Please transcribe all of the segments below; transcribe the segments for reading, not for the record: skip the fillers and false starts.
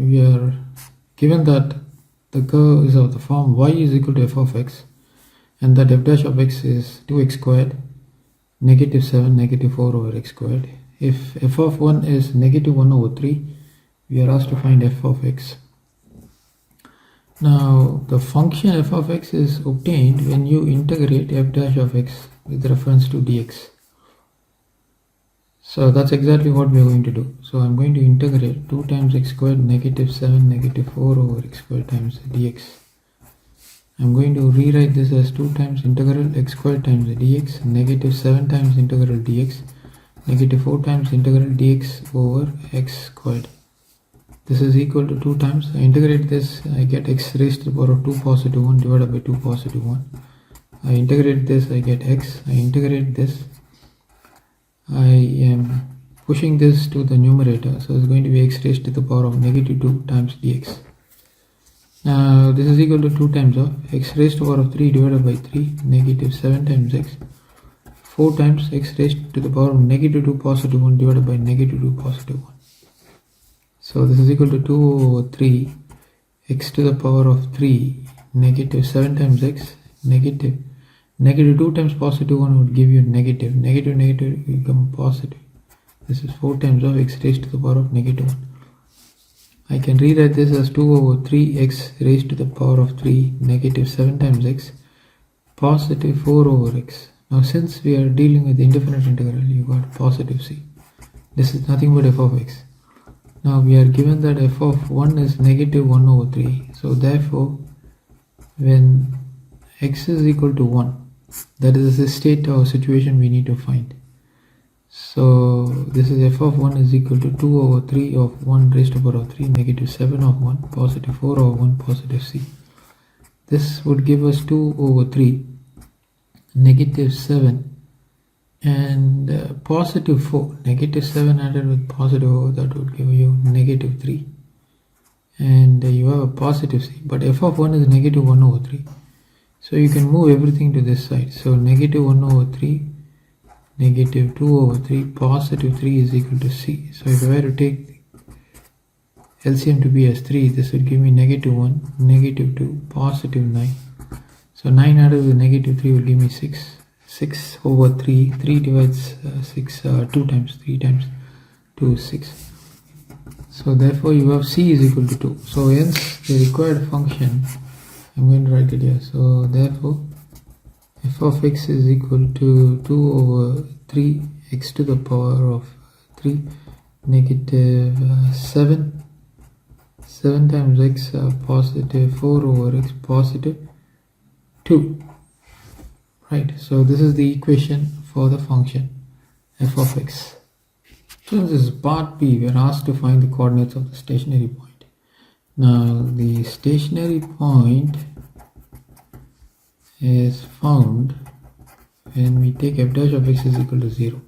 we are given that the curve is of the form y is equal to f of x, and that f dash of x is 2x squared, negative 7, negative 4 over x squared. If f of 1 is negative 1 over 3, we are asked to find f of x. Now, the function f of x is obtained when you integrate f dash of x with reference to dx. So that's exactly what we are going to do. So I'm going to integrate 2 times x squared negative 7 negative 4 over x squared times dx. I'm going to rewrite this as 2 times integral x squared times dx, negative 7 times integral dx, negative 4 times integral dx over x squared. This is equal to 2 times. I integrate this, I get x raised to the power of 2 positive 1 divided by 2 positive 1. I integrate this, I get x. I integrate this. I am pushing this to the numerator, so it's going to be x raised to the power of negative 2 times dx. Now this is equal to 2 times of x raised to the power of 3 divided by 3, negative 7 times x, 4 times x raised to the power of negative 2 positive 1 divided by negative 2 positive 1. So this is equal to 2 over 3 x to the power of 3, negative 7 times x, negative 2 times positive 1 would give you negative negative become positive. This is 4 times of x raised to the power of negative 1. I can rewrite this as 2 over 3x raised to the power of 3, negative 7 times x, positive 4 over x. Now since we are dealing with indefinite integral, you got positive c. This is nothing but f of x. Now we are given that f of 1 is negative 1 over 3. So therefore, when x is equal to 1, that is the state or situation we need to find. So this is f of 1 is equal to 2 over 3 of 1 raised to the power of 3, negative 7 of 1, positive 4 over 1, positive c. This would give us 2 over 3, negative 7, and positive 4. Negative 7 added with positive 4, that would give you negative 3. And you have a positive c. But f of 1 is negative 1 over 3. So you can move everything to this side. So negative 1 over 3, negative 2 over 3, positive 3 is equal to c. So if I were to take LCM to be as 3, this would give me negative 1, negative 2, positive 9. So 9 added with negative 3 will give me 6. 6 over 3, 3 divides 6, 2 times, 3 times 2 is 6. So therefore you have c is equal to 2. So hence the required function, I'm going to write it here. So therefore f of x is equal to 2 over 3 x to the power of 3, negative 7 times x, positive 4 over x, positive 2. Right, so this is the equation for the function f of x. So this is part B. We are asked to find the coordinates of the stationary point. Now the stationary point is found when we take f dash of x is equal to 0.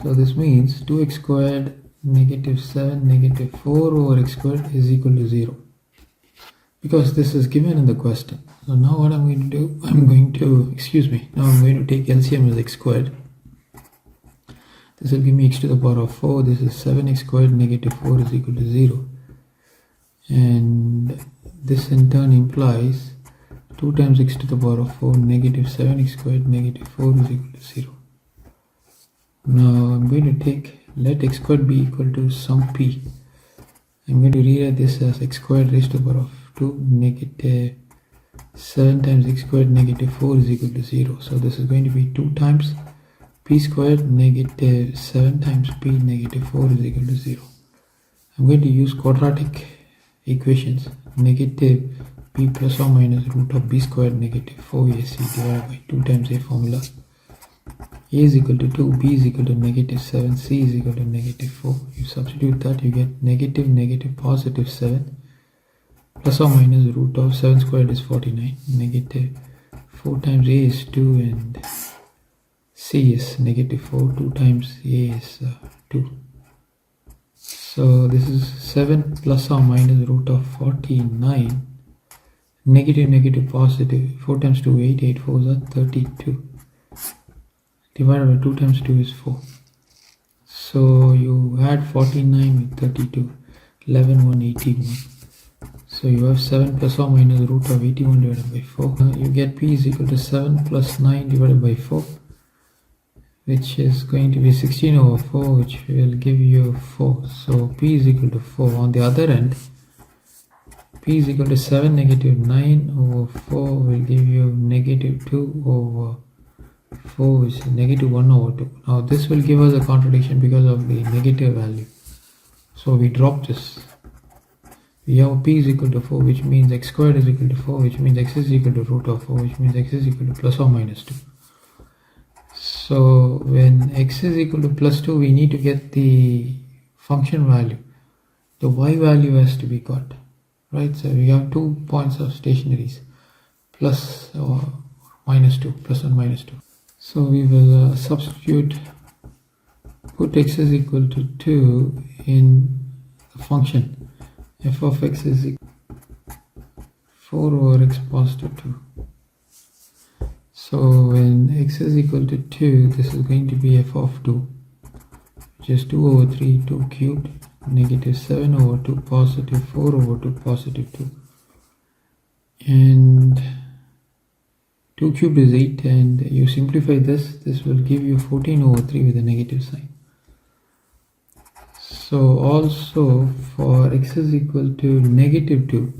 So this means 2x squared negative 7 negative 4 over x squared is equal to 0, because this is given in the question. So now what I'm going to do, now I'm going to take LCM as x squared. This will give me x to the power of 4. This is 7x squared negative 4 is equal to 0. And this in turn implies 2 times x to the power of 4, negative 7x squared negative 4 is equal to 0. Now I'm going to take, let x squared be equal to some p. I'm going to rewrite this as x squared raised to the power of 2, negative 7 times x squared negative 4 is equal to 0. So this is going to be 2 times p squared negative 7 times p negative 4 is equal to 0. I'm going to use quadratic equations. Negative p plus or minus root of b squared negative 4ac divided by 2 times a formula. A is equal to 2, b is equal to negative 7, c is equal to negative 4. You substitute that, you get negative positive 7 plus or minus root of 7 squared is 49. Negative 4 times a is 2 and c is negative 4. 2 times a is 2. So this is 7 plus or minus root of 49. Negative positive. 4 times 2, 8. 8 4s are 32. Divided by 2 times 2 is 4. So you add 49 with 32. 11, 181. So you have 7 plus or minus root of 81 divided by 4. You get p is equal to 7 plus 9 divided by 4, which is going to be 16 over 4, which will give you 4. So p is equal to 4. On the other end, p is equal to 7 negative 9 over 4 will give you negative 2 over 4, which is negative 1 over 2. Now this will give us a contradiction because of the negative value. So we drop this. We have p is equal to 4, which means x squared is equal to 4, which means x is equal to root of 4, which means x is equal to plus or minus 2. So when x is equal to plus 2, we need to get the function value. The y value has to be got, right? So we have 2 points of stationaries, plus or minus 2, plus and minus 2. So we will substitute, put x is equal to 2 in the function. F of x is equal to 4 over x positive 2. So when x is equal to 2, this is going to be f of 2, which is 2 over 3, 2 cubed, negative 7 over 2, positive 4 over 2, positive 2. And 2 cubed is 8, and you simplify this will give you 14 over 3 with a negative sign. So also for x is equal to negative 2,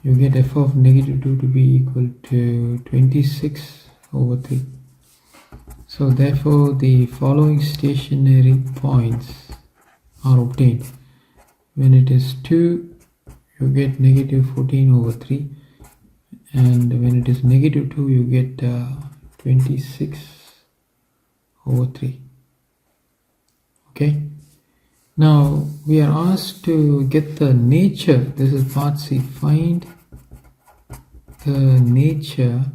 you get f of negative 2 to be equal to 26 over 3. So therefore the following stationary points are obtained. When it is 2, you get negative 14 over 3, and when it is negative 2, you get 26 over 3. Okay. Now we are asked to get the nature. This is part C. Find the nature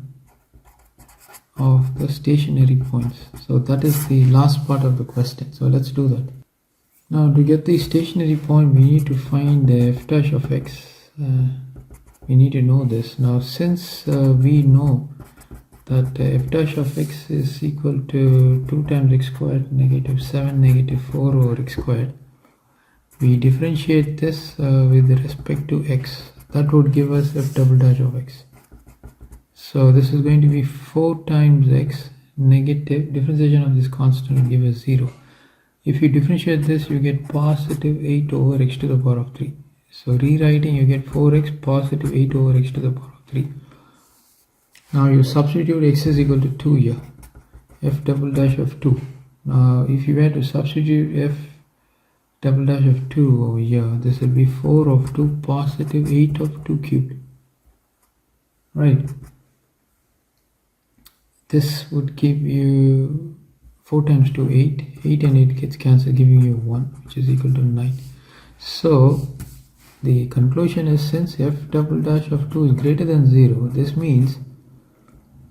of the stationary points. So that is the last part of the question. So let's do that. Now to get the stationary point, we need to find the f dash of x. We need to know this. Now since we know that f dash of x is equal to 2 times x squared negative 7 negative 4 over x squared, we differentiate this with respect to x. That would give us f double dash of x. So this is going to be 4 times x, negative differentiation of this constant will give us 0. If you differentiate this, you get positive 8 over x to the power of 3. So rewriting, you get 4x positive 8 over x to the power of 3. Now you substitute x is equal to 2 here, f double dash of 2. Now if you were to substitute f double dash of 2 over here, this will be 4 of 2 positive 8 of 2 cubed, right? This would give you 4 times 2, 8. 8 and 8 gets cancelled, giving you 1, which is equal to 9. So the conclusion is, since f double dash of 2 is greater than 0, this means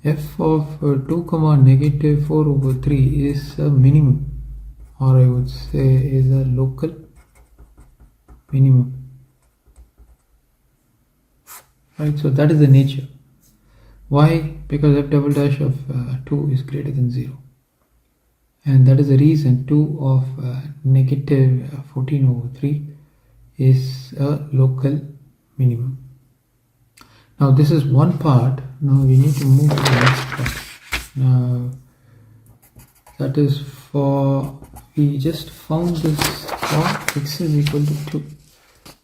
f of 2 comma negative 4 over 3 is a minimum, or I would say is a local minimum, right? So that is the nature. Why? Because f double dash of 2 is greater than 0, and that is the reason 2 of negative 14 over 3 is a local minimum. Now this is one part. Now we need to move to the next part. Now that is for, we just found this for x is equal to 2,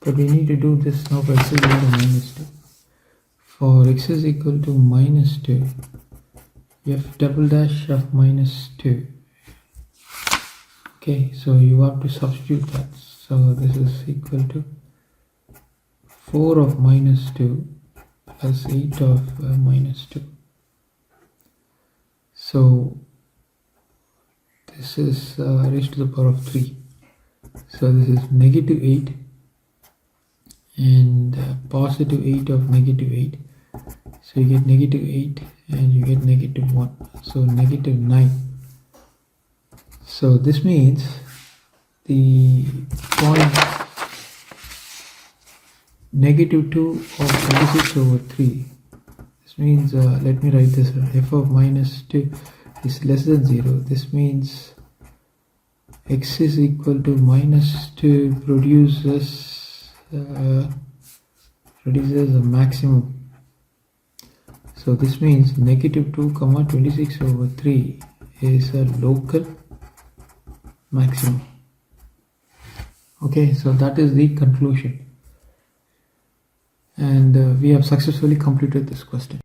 but we need to do this now for x is equal to minus 2. For x is equal to minus 2, f double dash of minus 2. Okay, so you have to substitute that. So this is equal to 4 of minus 2 plus 8 of minus 2. So this is raised to the power of 3. So this is negative 8 and positive 8 of negative 8. So you get negative 8 and you get negative 1. So negative 9. So this means the point negative 2 of 26 over 3. This means, let me write this, f of minus 2 is less than 0. This means x is equal to minus 2 produces produces a maximum. So this means negative 2 comma 26 over 3 is a local maximum. Okay, so that is the conclusion, and we have successfully completed this question.